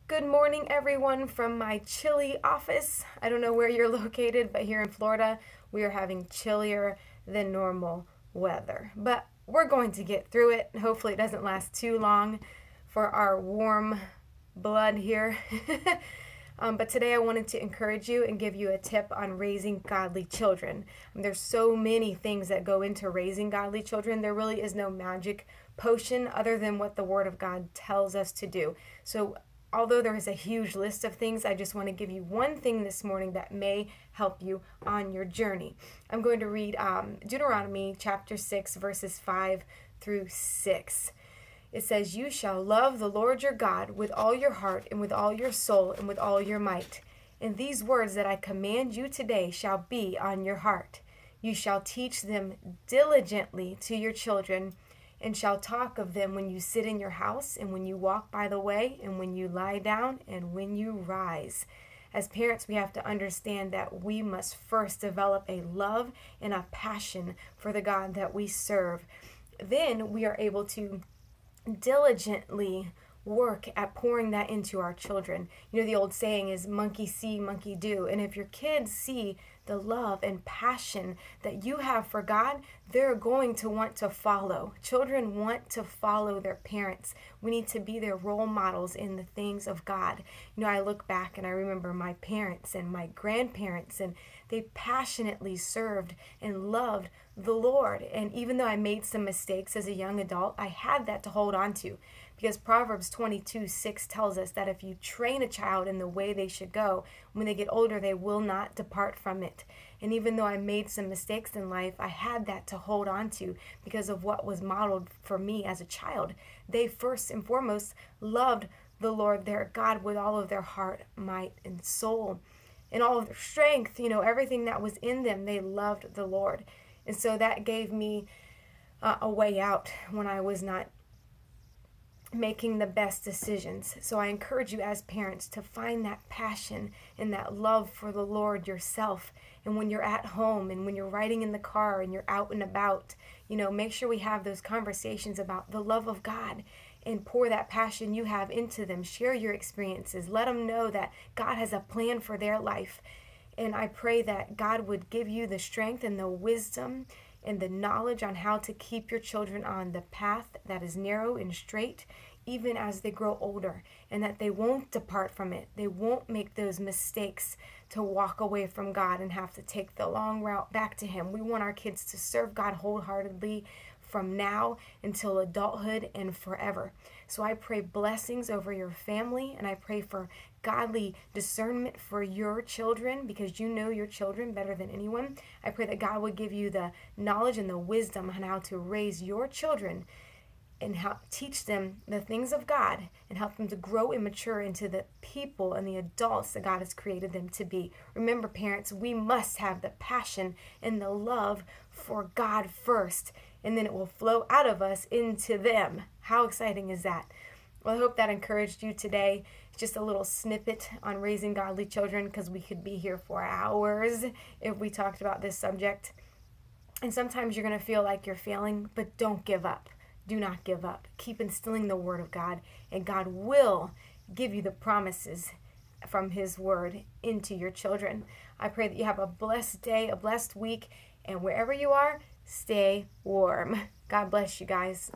Good morning, everyone, from my chilly office. I don't know where you're located, but here in Florida, we are having chillier than normal weather. But we're going to get through it. Hopefully, it doesn't last too long for our warm blood here. But today I wanted to encourage you and give you a tip on raising godly children. There's so many things that go into raising godly children. There really is no magic potion other than what the Word of God tells us to do. So although there is a huge list of things, I just want to give you one thing this morning that may help you on your journey. I'm going to read Deuteronomy chapter 6, verses 5 through 6. It says, "You shall love the Lord your God with all your heart and with all your soul and with all your might. And these words that I command you today shall be on your heart. You shall teach them diligently to your children, and shall talk of them when you sit in your house, and when you walk by the way, and when you lie down, and when you rise." As parents, we have to understand that we must first develop a love and a passion for the God that we serve. Then we are able to diligently work at pouring that into our children. You know, the old saying is monkey see, monkey do. And if your kids see the love and passion that you have for God, they're going to want to follow. Children want to follow their parents. We need to be their role models in the things of God. You know, I look back and I remember my parents and my grandparents, and they passionately served and loved the Lord. And even though I made some mistakes as a young adult, I had that to hold on to. Because Proverbs 22:6 tells us that if you train a child in the way they should go, when they get older, they will not depart from it. And even though I made some mistakes in life, I had that to hold on to because of what was modeled for me as a child. They first and foremost loved the Lord their God with all of their heart, might, and soul. And all of their strength, you know, everything that was in them, they loved the Lord. And so that gave me a way out when I was not making the best decisions. So I encourage you as parents to find that passion and that love for the Lord yourself. And when you're at home and when you're riding in the car and you're out and about, you know, make sure we have those conversations about the love of God and pour that passion you have into them. Share your experiences. Let them know that God has a plan for their life. And I pray that God would give you the strength and the wisdom and the knowledge on how to keep your children on the path that is narrow and straight, even as they grow older, and that they won't depart from it. They won't make those mistakes to walk away from God and have to take the long route back to Him. We want our kids to serve God wholeheartedly from now until adulthood and forever. So I pray blessings over your family, and I pray for godly discernment for your children, because you know your children better than anyone. I pray that God would give you the knowledge and the wisdom on how to raise your children and teach them the things of God and help them to grow and mature into the people and the adults that God has created them to be. Remember, parents, we must have the passion and the love for God first, and then it will flow out of us into them. How exciting is that? Well, I hope that encouraged you today. It's just a little snippet on raising godly children, because we could be here for hours if we talked about this subject. And sometimes you're going to feel like you're failing, but don't give up. Do not give up. Keep instilling the Word of God, and God will give you the promises from His Word into your children. I pray that you have a blessed day, a blessed week, and wherever you are, stay warm. God bless you guys.